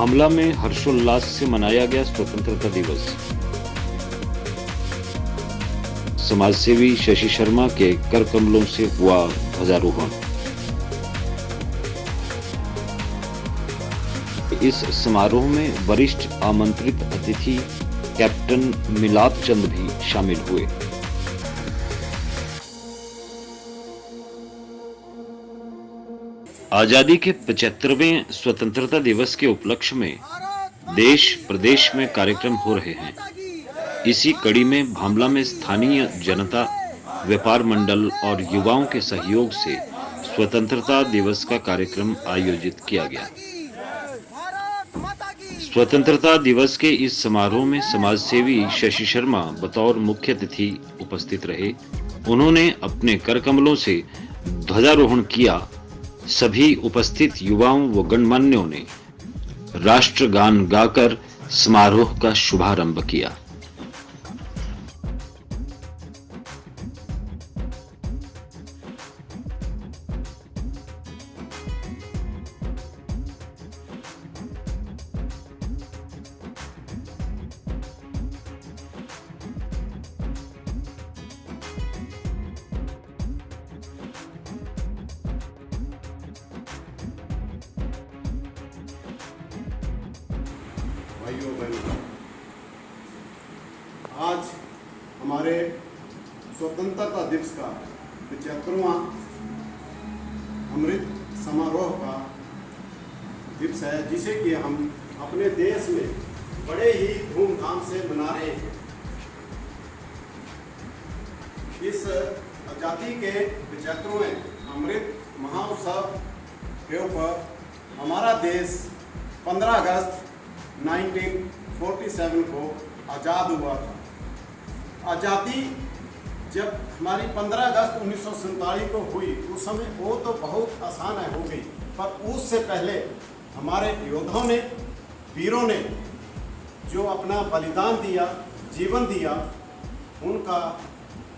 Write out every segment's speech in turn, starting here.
भामला में हर्षोल्लास से मनाया गया स्वतंत्रता दिवस। समाजसेवी शशि शर्मा के कर कमलों से हुआ ध्वजारोहण। इस समारोह में वरिष्ठ आमंत्रित अतिथि कैप्टन मिलाद चंद भी शामिल हुए। आजादी के 75वें स्वतंत्रता दिवस के उपलक्ष्य में देश प्रदेश में कार्यक्रम हो रहे हैं। इसी कड़ी में भामला में स्थानीय जनता, व्यापार मंडल और युवाओं के सहयोग से स्वतंत्रता दिवस का कार्यक्रम आयोजित किया गया। स्वतंत्रता दिवस के इस समारोह में समाजसेवी शशि शर्मा बतौर मुख्य अतिथि उपस्थित रहे। उन्होंने अपने कर कमलों से ध्वजारोहण किया। सभी उपस्थित युवाओं व गणमान्यों ने राष्ट्रगान गाकर समारोह का शुभारंभ किया। भाइयों बहनों, आज हमारे स्वतंत्रता दिवस का 75वां अमृत समारोह का दिवस है, जिसे कि हम अपने देश में बड़े ही धूमधाम से मना रहे हैं। इस आज़ादी के 75वें अमृत महोत्सव के ऊपर हमारा देश 15 अगस्त 1947 को आज़ाद हुआ था। आज़ादी जब हमारी 15 अगस्त 1947 को हुई, उस समय वो तो बहुत आसान है हो गई, पर उससे पहले हमारे योद्धाओं ने, वीरों ने जो अपना बलिदान दिया, जीवन दिया, उनका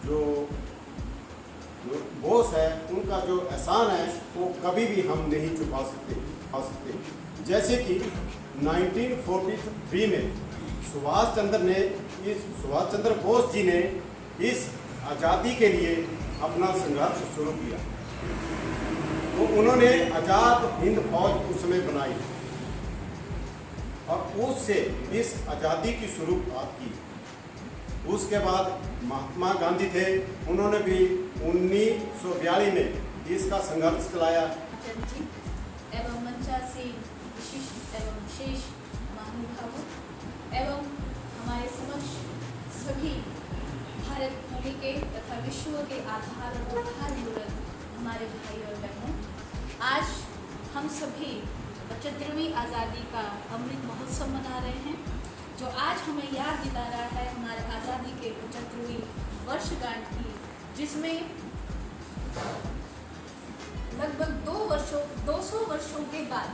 जो बोझ है, उनका जो एहसान है, वो कभी भी हम नहीं चुका सकते। जैसे कि 1943 में सुभाष चंद्र बोस जी ने इस आज़ादी के लिए अपना संघर्ष शुरू किया। तो उन्होंने आज़ाद हिंद फौज उस समय बनाई और उससे इस आज़ादी की शुरुआत की। उसके बाद महात्मा गांधी थे, उन्होंने भी 1942 में इसका संघर्ष चलाया। एवं मंचासी विशिष्ट एवं विशेष महानुभावों एवं हमारे समक्ष सभी भारत भूमि के तथा विश्व के आधार और उद्धार मूलक हमारे भाई और बहनों, आज हम सभी 75वीं आज़ादी का अमृत महोत्सव मना रहे हैं, जो आज हमें याद दिला रहा है हमारे आज़ादी के 75वीं वर्षगांठ की, जिसमें लगभग 200 वर्षों के बाद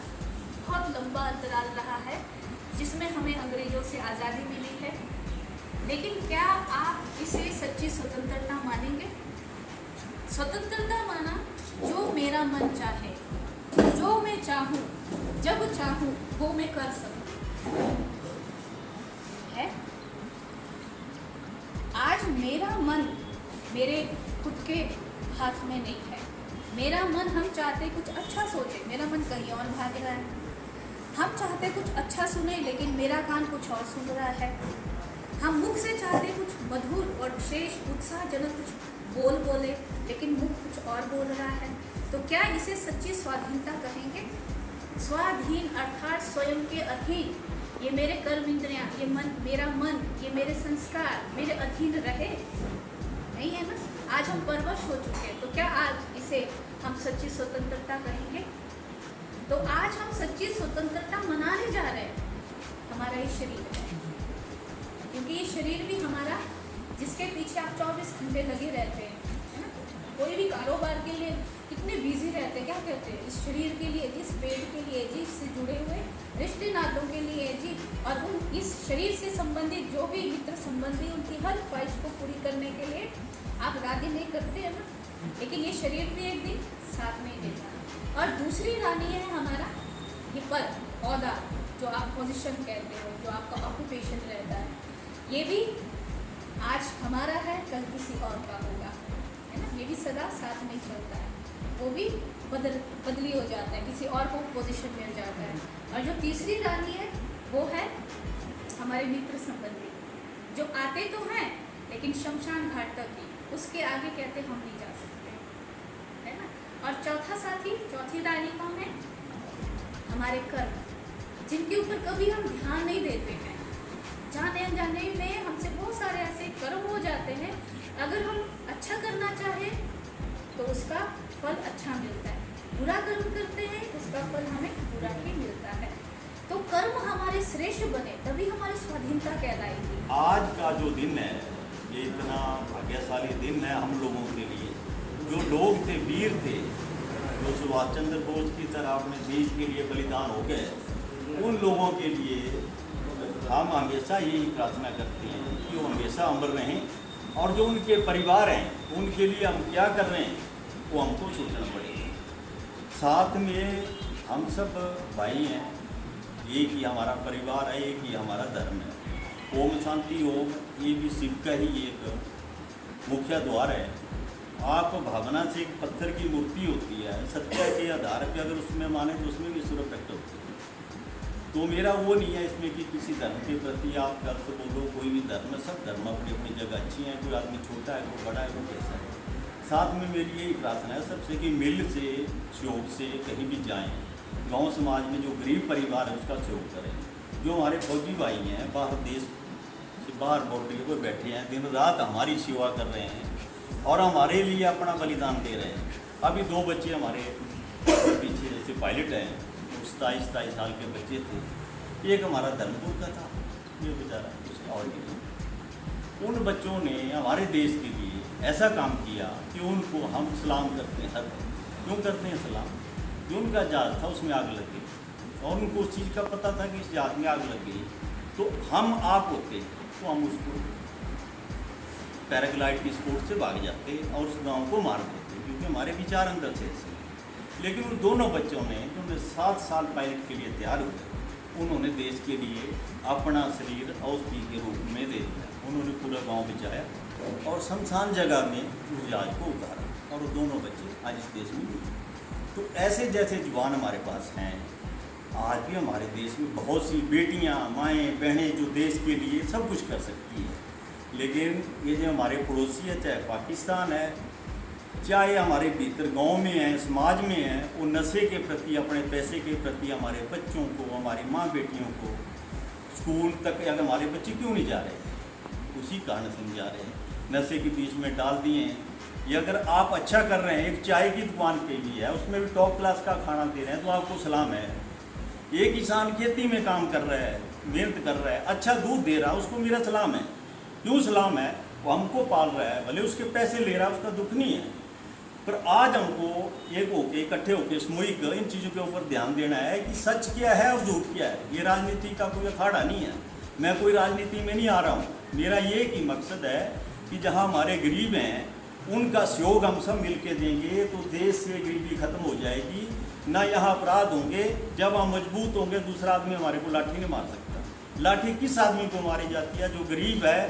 बहुत लंबा अंतराल रहा है, जिसमें हमें अंग्रेजों से आज़ादी मिली है। लेकिन क्या आप इसे सच्ची स्वतंत्रता मानेंगे? स्वतंत्रता माना जो मेरा मन चाहे, जो मैं चाहूँ, जब चाहूँ वो मैं कर सकूँ है। आज मेरा मन मेरे खुद के हाथ में नहीं है। मेरा मन, हम चाहते कुछ अच्छा सोचे, मेरा मन कहीं और भाग रहा है। हम चाहते कुछ अच्छा सुने, लेकिन मेरा कान कुछ और सुन रहा है। हम मुख से चाहते कुछ मधुर और विशेष उत्साहजनक कुछ बोले, लेकिन मुख कुछ और बोल रहा है। तो क्या इसे सच्ची स्वाधीनता कहेंगे? स्वाधीन अर्थात स्वयं के अधीन। ये मेरे कर्म इंद्रियां, ये मन, मेरा मन, ये मेरे संस्कार मेरे अधीन रहे, नहीं है ना? आज हम परवश हो चुके हैं, तो क्या आज इसे हम सच्ची स्वतंत्रता कहेंगे? तो आज हम सच्ची स्वतंत्रता मनाने जा रहे हैं। हमारा ये शरीर है, क्योंकि ये शरीर भी हमारा, जिसके पीछे आप 24 घंटे लगे रहते हैं, है ना? कोई भी कारोबार के लिए कितने बिजी रहते हैं, क्या कहते हैं, इस शरीर के लिए, जिस पेट के लिए, जिससे जुड़े हुए रिश्ते नातों के लिए जी, और उन इस शरीर से संबंधित जो भी मित्र संबंधी, उनकी हर ख्वाहिश को पूरी करने के लिए आप राजी नहीं करते हैं ना? लेकिन ये शरीर भी एक दिन साथ में ही देता है। और दूसरी रानी है हमारा ये पद, औदा, जो आप पोजीशन कहते हो, जो आपका ऑक्यूपेशन रहता है, ये भी आज हमारा है, कल किसी और का होगा, है ना। ये भी सदा साथ नहीं चलता है, वो भी बदली हो जाता है, किसी और को पोजीशन मिल जाता है। और जो तीसरी रानी है वो है हमारे मित्र संबंधी, जो आते तो हैं लेकिन शमशान घाट तक ही, उसके आगे कहते हम नहीं जा सकते, है ना। और चौथा साथी, चौथी रानी कौन है? हमारे कर्म, जिनके ऊपर कभी हम ध्यान नहीं देते हैं। जाने अनजाने में हमसे बहुत सारे ऐसे कर्म हो जाते हैं, अगर हम अच्छा करना चाहें तो उसका फल अच्छा मिलता है, बुरा कर्म करते हैं उसका फल हमें बुरा ही मिलता है। तो कर्म हमारे श्रेष्ठ बने तभी हमारी स्वाधीनता कहलाएगी। आज का जो दिन है ये इतना भाग्यशाली दिन है हम लोगों के लिए, जो लोग थे, वीर थे, जो सुभाष चंद्र बोस की तरह अपने देश के लिए बलिदान हो गए, उन लोगों के लिए हम हमेशा यही प्रार्थना करते हैं कि वो हमेशा अमर रहें। और जो उनके परिवार हैं उनके लिए हम क्या कर रहे हैं वो हमको सोचना पड़ेगा। साथ में हम सब भाई हैं, एक ही हमारा परिवार है, एक ही हमारा धर्म है। ओम शांति ओम, ये भी शिव का ही एक मुख्य द्वार है। आप भावना से एक पत्थर की मूर्ति होती है, सत्य के आधार पर अगर उसमें माने तो उसमें भी ईश्वर प्रकट होती है। तो मेरा वो नहीं है इसमें कि किसी धर्म के प्रति आप गर्व बोलो, कोई भी धर्म, सब धर्म अपनी अपनी जगह अच्छी हैं, कोई आदमी छोटा है, कोई बड़ा है, कोई कैसा है। साथ में मेरी यही प्रार्थना है सबसे कि मिल से, सहयोग से कहीं भी जाएं, गांव समाज में जो गरीब परिवार है उसका सहयोग करें। जो हमारे फौजी भाई हैं बाहर देश से बाहर बॉर्डर पर बैठे हैं, दिन रात हमारी सेवा कर रहे हैं और हमारे लिए अपना बलिदान दे रहे हैं। अभी 2 बच्चे हमारे पीछे जैसे पायलट हैं, 27 साल के बच्चे थे। एक हमारा धर्मपुर का था, ये बेचारा कुछ और नहीं। उन बच्चों ने हमारे देश के लिए ऐसा काम किया कि उनको हम सलाम करते हैं। हर क्यों करते हैं सलाम? जो उनका जहाज था उसमें आग लग गई और उनको उस चीज़ का पता था कि इस जहाज में आग लग गई, तो हम आप होते तो हम उसको पैराग्लाइड की स्पोर्ट से भाग जाते और उस गाँव को मार देते, क्योंकि हमारे विचार अंदर से ऐसे। लेकिन उन दोनों बच्चों ने जो 7 साल पायलट के लिए तैयार हुए, उन्होंने देश के लिए अपना शरीर औषधि के रूप में दे दिया। उन्होंने पूरा गांव बचाया और शमशान जगह में उस जहाज को उतारा और वो दोनों बच्चे आज इस देश में मिले। तो ऐसे जैसे जवान हमारे पास हैं, आज भी हमारे देश में बहुत सी बेटियां, माएँ, बहनें जो देश के लिए सब कुछ कर सकती हैं। लेकिन ये जो हमारे पड़ोसी है, चाहे पाकिस्तान है, चाहे हमारे भीतर गांव में है, समाज में है, वो नशे के प्रति, अपने पैसे के प्रति हमारे बच्चों को, हमारी माँ बेटियों को स्कूल तक अगर हमारे बच्चे क्यों नहीं जा रहे, उसी कारण से नहीं जा रहे हैं, नशे के बीच में डाल दिए हैं। ये अगर आप अच्छा कर रहे हैं, एक चाय की दुकान पे भी है, उसमें भी टॉप क्लास का खाना दे रहे हैं, तो आपको सलाम है। एक किसान खेती में काम कर रहा है, मेहनत कर रहा है, अच्छा दूध दे रहा है, उसको मेरा सलाम है। क्यों सलाम है? वो हमको पाल रहा है, भले उसके पैसे ले रहा है, उसका दुख नहीं है। पर आज हमको एक होके, इकट्ठे होके, सामूहिक इन चीज़ों के ऊपर ध्यान देना है कि सच क्या है और झूठ क्या है। ये राजनीति का कोई अखाड़ा नहीं है, मैं कोई राजनीति में नहीं आ रहा हूँ। मेरा ये ही मकसद है कि जहाँ हमारे गरीब हैं उनका सहयोग हम सब मिल के देंगे तो देश से गरीबी खत्म हो जाएगी, ना यहाँ अपराध होंगे। जब हम मजबूत होंगे, दूसरा आदमी हमारे को लाठी नहीं मार सकता। लाठी किस आदमी को मारी जाती है? जो गरीब है,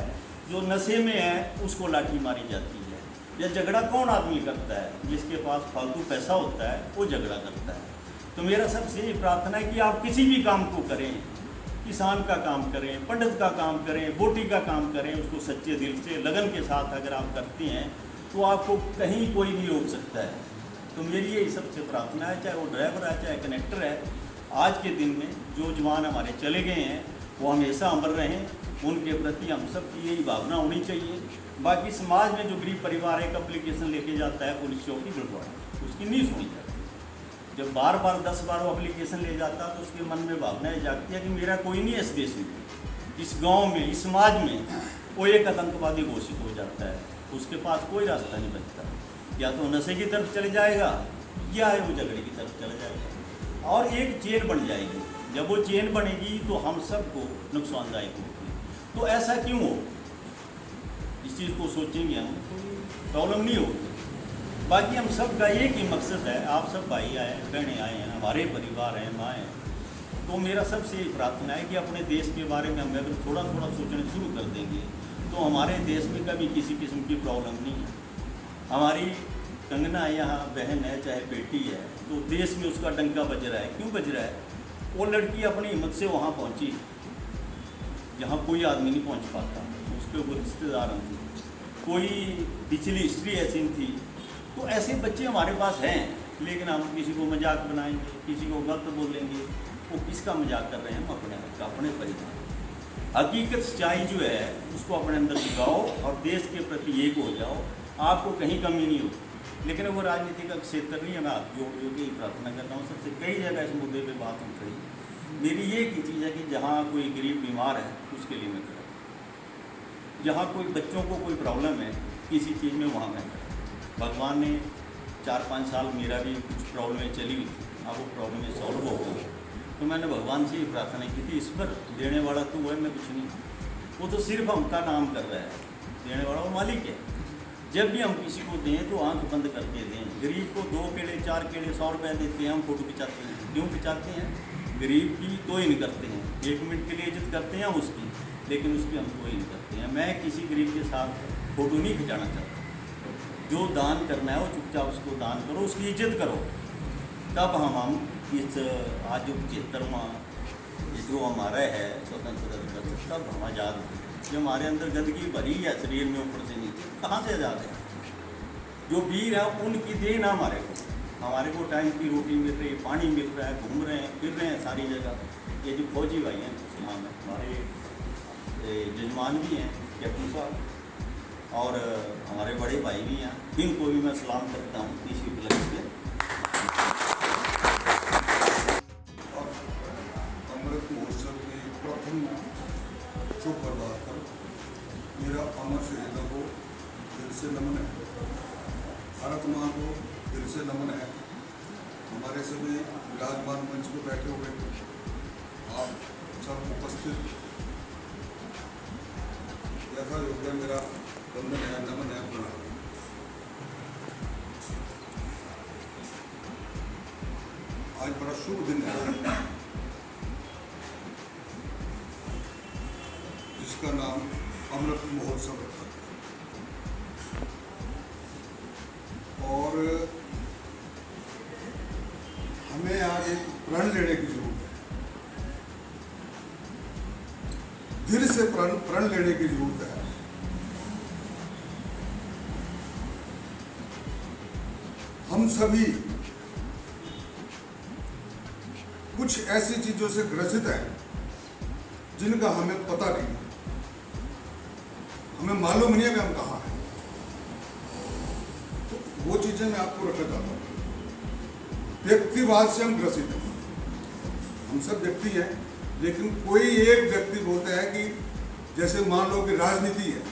जो नशे में है, उसको लाठी मारी जाती है। या झगड़ा कौन आदमी करता है? जिसके पास फालतू पैसा होता है वो झगड़ा करता है। तो मेरा सबसे ये प्रार्थना है कि आप किसी भी काम को करें, किसान का काम करें, पंडित का काम करें, बोटी का काम करें, उसको सच्चे दिल से, लगन के साथ अगर आप करते हैं तो आपको कहीं कोई नहीं रोक सकता है। तो मेरी यही सबसे प्रार्थना है, चाहे वो ड्राइवर है, चाहे कनेक्टर है, आज के दिन में जो जवान हमारे चले गए हैं वो हमेशा अमर रहें। उनके प्रति हम सब की यही भावना होनी चाहिए। बाकी समाज में जो गरीब परिवार एक एप्लीकेशन लेके जाता है पुलिस चौकी गुरुद्वारा, उसकी नहीं सुनी जाती। जब बार बार 10 बार वो एप्लीकेशन ले जाता तो उसके मन में भावना जागती है कि मेरा कोई नहीं है इस देश में, इस गांव में, इस समाज में। वो एक आतंकवादी घोषित हो जाता है, उसके पास कोई रास्ता नहीं बचता। या तो नशे की तरफ चले जाएगा या वो झगड़े की तरफ चले जाएगा और एक चेन बन जाएगी। जब वो चेन बनेगी तो हम सबको नुकसानदायक होगी। तो ऐसा क्यों हो, इस चीज़ को सोचेंगे हम तो प्रॉब्लम नहीं होगी। बाकी हम सब का एक ही मकसद है, आप सब भाई आए, बहनें आए हैं, हमारे परिवार हैं, माँ हैं, तो मेरा सबसे यही प्रार्थना है कि अपने देश के बारे में हम अगर थोड़ा थोड़ा सोचना शुरू कर देंगे तो हमारे देश में कभी किसी किस्म की प्रॉब्लम नहीं है। हमारी कंगना यहाँ बहन है चाहे बेटी है तो देश में उसका डंका बज रहा है। क्यों बज रहा है? वो लड़की अपनी हिम्मत से वहाँ पहुँची जहाँ कोई आदमी नहीं पहुँच पाता, उसके वो रिश्तेदार थे, कोई पिछली हिस्ट्री ऐसी थी। तो ऐसे बच्चे हमारे पास हैं, लेकिन हम किसी को मजाक बनाएंगे, किसी को गलत बोलेंगे। वो किसका मजाक कर रहे हैं? हम अपने हक का, अपने परिवार। हकीकत सच्चाई जो है उसको अपने अंदर दिखाओ और देश के प्रति एक हो जाओ, आपको कहीं कमी नहीं होगी। लेकिन वो राजनीति का क्षेत्र नहीं है। मैं हाथ जोड़ जोड़ के ही प्रार्थना करता हूँ सबसे, कई जगह इस मुद्दे पे बात उठ रही है। मेरी ये की चीज़ है कि जहाँ कोई गरीब बीमार है उसके लिए मैं करूँ, जहाँ कोई बच्चों को कोई प्रॉब्लम है किसी चीज़ में, वहाँ मैं करूँ। भगवान ने 4-5 साल मेरा भी कुछ प्रॉब्लमें चली हुई थी, अब वो प्रॉब्लमें सॉल्व हो गई। तो मैंने भगवान से ही प्रार्थना की थी, इस पर देने वाला तू है, मैं कुछ नहीं। वो तो सिर्फ हमका नाम कर रहा है, देने वाला वो मालिक है। जब भी हम किसी को दें तो आंख बंद करके दें। गरीब को 2 केले 4 केले 100 रुपये देते हैं, हम फोटो खिंचाते हैं। क्यों खिंचाते हैं? गरीब की तो ही नहीं करते हैं, 1 मिनट के लिए इज्जत करते हैं हम उसकी, लेकिन उसकी हम तो ही नहीं करते हैं। मैं किसी गरीब के साथ फ़ोटो नहीं खिंचाना चाहता। जो दान करना है वो चुपचाप उसको दान करो, उसकी इज्जत करो। तब हम इस आज जो 75वां जो हमारा है स्वतंत्रता दिवस, तब हम आज़ाद हुए। जो हमारे अंदर गंदगी भरी है शरीर में ऊपर से नीचे, कहाँ से आज़ाद है? जो वीर है उनकी देन है हमारे को टाइम की रोटी मिल रही है, पानी मिल रहा है, घूम रहे हैं, फिर रहे हैं सारी जगह। ये जो फौजी भाई हैं इस्लाम है, हमारे जजमान भी हैं कैप्टन साहब, और हमारे बड़े भाई भी हैं, इनको भी मैं सलाम करता हूँ इसी उपलक्ष्य से। अमृत महोत्सव के प्रथम शुभ प्रभात पर मेरा अमर शहीदों को दिल से नमन है, भारत माँ को दिल से नमन है। हमारे सभी विराजमान मंच पर बैठे हुए आप सब उपस्थित, जैसा योग्य मेरा वंदन है, नमन है, प्रणाम। आज बड़ा शुभ दिन है जिसका नाम अमृत महोत्सव है। और हमें आज एक प्रण लेने की जरूरत है, दिल से प्रण लेने की जरूरत है। हम सभी कुछ ऐसी चीजों से ग्रसित हैं जिनका हमें पता नहीं, हमें मालूम नहीं है कि हम कहाँ हैं। तो वो चीजें मैं आपको रखना चाहता हूँ। व्यक्तिवाद से हम ग्रसित हैं, हम सब व्यक्ति हैं, लेकिन कोई एक व्यक्ति बोलता है कि जैसे मान लो कि राजनीति है,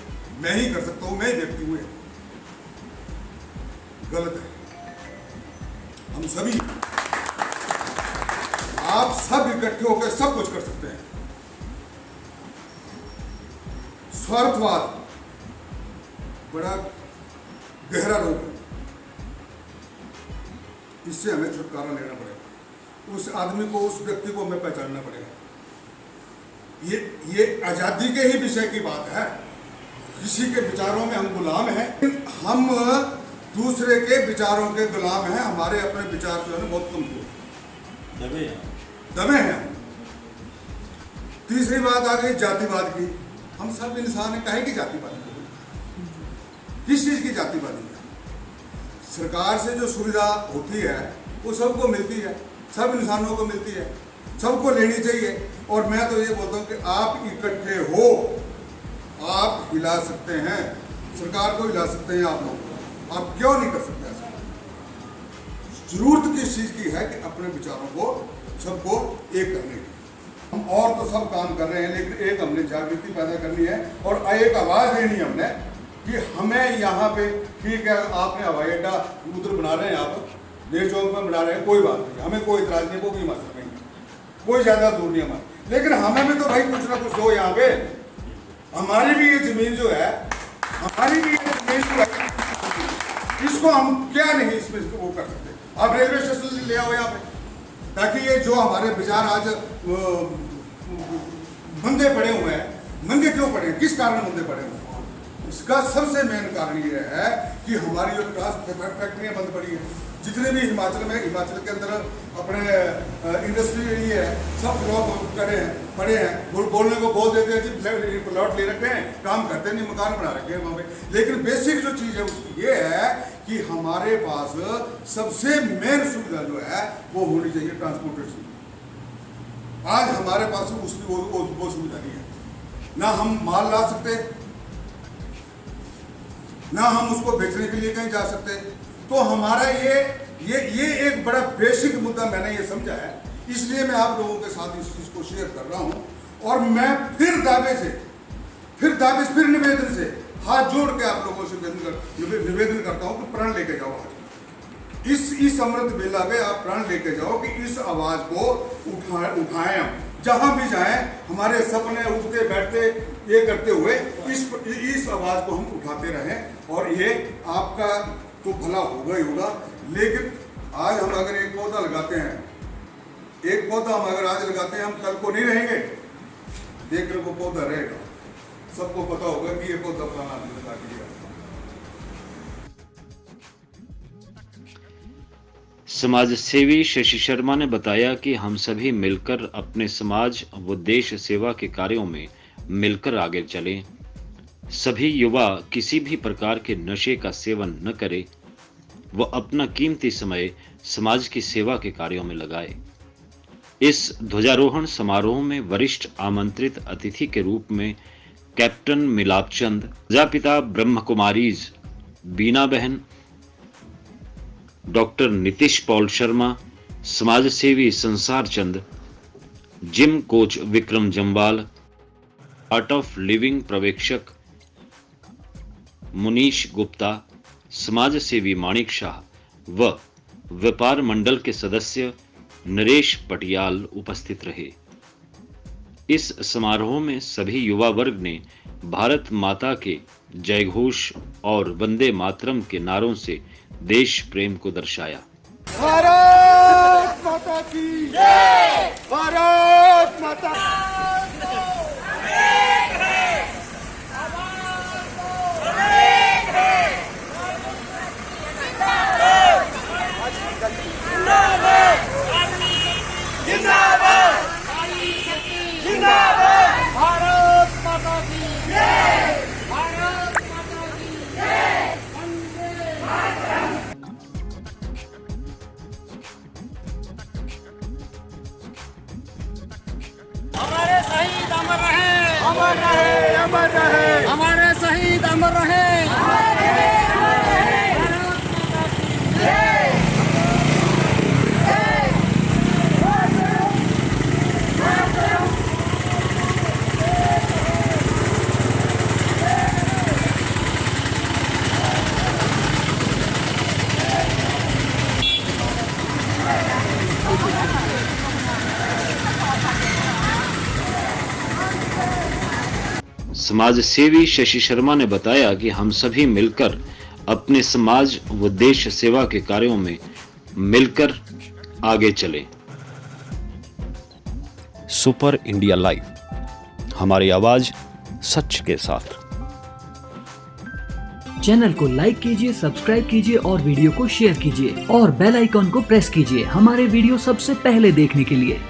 मैं ही कर सकता हूँ, मैं ही व्यक्ति हूँ। गलत है। हम सभी, आप सब इकट्ठे होकर सब कुछ कर सकते हैं। स्वार्थवाद बड़ा गहरा रोग है, इससे हमें छुटकारा लेना पड़ेगा। उस आदमी को, उस व्यक्ति को हमें पहचानना पड़ेगा। ये आजादी के ही विषय की बात है। किसी के विचारों में हम गुलाम हैं, हम दूसरे के विचारों के गुलाम हैं। हमारे अपने विचार जो है बहुत कमजोर दबे हैं। तीसरी बात आ गई जातिवाद की। हम सब इंसान हैं, काहे की जातिवादी? किस चीज की जातिवादी है? सरकार से जो सुविधा होती है वो सबको मिलती है, सब इंसानों को मिलती है, सबको लेनी चाहिए। और मैं तो ये बोलता हूँ कि आप इकट्ठे हो, आप हिला सकते हैं, सरकार को हिला सकते हैं। आप लोग, आप क्यों नहीं कर सकते ऐसा? जरूरत किस चीज की है कि अपने विचारों को सबको एक करने की। हम और तो सब काम कर रहे हैं, लेकिन एक हमने जागृति पैदा करनी है और एक आवाज देनी हमने कि हमें यहाँ पे, ठीक है आपने हवाई अड्डा उधर बना रहे हैं, आप नेहरू चौक में बना रहे हैं, कोई बात नहीं, हमें कोई इतराज नहीं, वो भी मत करेंगे, कोई ज्यादा दूर नहीं हमारा। लेकिन हमें भी तो भाई कुछ ना कुछ दो यहाँ पे। हमारी भी ये जमीन जो है, हमारी भी ये जमीन जो है, इसको हम क्या नहीं इसमें वो कर सकते? आप रेलवे स्टेशन ले आओ यहाँ पे, ताकि ये ये जो हमारे विचार आज मंदे पड़े हुए हैं, मंदे क्यों पड़े हैं, किस कारण मंदे पड़े हुए हैं? इसका सबसे मेन कारण ये है कि हमारी जो फैक्ट्रियाँ बंद पड़ी हैं। जितने भी हिमाचल के अंदर अपने इंडस्ट्री एरिया है, सब लोग पड़े हैं, बोलने को बोल देते हैं जी प्लॉट ले रखे हैं, काम करते नहीं, मकान बना रखे हैं वहाँ पे। लेकिन बेसिक जो चीज़ है उसकी ये है कि हमारे पास सबसे मेन सुविधा जो है वो होनी चाहिए ट्रांसपोर्टेशन। आज हमारे पास उसकी वो सुविधा नहीं है। ना हम माल ला सकते, ना हम उसको बेचने के लिए कहीं जा सकते। तो हमारा ये एक बड़ा बेसिक मुद्दा मैंने ये समझा है, इसलिए मैं आप लोगों के साथ इस चीज़ को शेयर कर रहा हूँ। और मैं फिर निवेदन से हाथ जोड़ के आप लोगों से निवेदन करता हूँ कि प्रण लेके जाओ। आज इस अमृत वेला में आप प्रण लेके जाओ कि इस आवाज़ को उठाएं। हम जहाँ भी जाएं, हमारे सपने उठते बैठते ये करते हुए इस आवाज़ को हम उठाते रहें, और ये आपका तो भला होगा ही होगा। लेकिन आज हम अगर एक पौधा लगाते हैं, एक पौधा हम अगर आज लगाते हैं, हम कल को नहीं रहेंगे, देखने को पौधा रहेगा, सबको पता होगा कि ये पौधा फलाना आदमी लगा दिया। समाज सेवी शशि शर्मा ने बताया कि हम सभी मिलकर अपने समाज व देश सेवा के कार्यों में मिलकर आगे चलें। सभी युवा किसी भी प्रकार के नशे का सेवन न करें व अपना कीमती समय समाज की सेवा के कार्यों में लगाए। इस ध्वजारोहण समारोह में वरिष्ठ आमंत्रित अतिथि के रूप में कैप्टन मिलाप चंद, प्रजापिता ब्रह्म कुमारीज बीना बहन, डॉक्टर नीतीश पॉल शर्मा, समाज सेवी Sansar Chand, gym coach Vikram Jamwal, art of living पर्यवेक्षक मुनीश गुप्ता, समाज सेवी माणिक शाह व व्यापार मंडल के सदस्य नरेश पटियाल उपस्थित रहे। इस समारोह में सभी युवा वर्ग ने भारत माता के जयघोष और वंदे मातरम के नारों से देश प्रेम को दर्शाया। भारत माता की जय, भारत माता हमारे शहीद अमर रहे, अमर रहे, अमर रहे, हमारे शहीद अमर रहे। समाज सेवी शशि शर्मा ने बताया कि हम सभी मिलकर अपने समाज व देश सेवा के कार्यों में मिलकर आगे चलें। सुपर इंडिया लाइव, हमारी आवाज सच के साथ। चैनल को लाइक कीजिए, सब्सक्राइब कीजिए और वीडियो को शेयर कीजिए और बेल आइकॉन को प्रेस कीजिए हमारे वीडियो सबसे पहले देखने के लिए।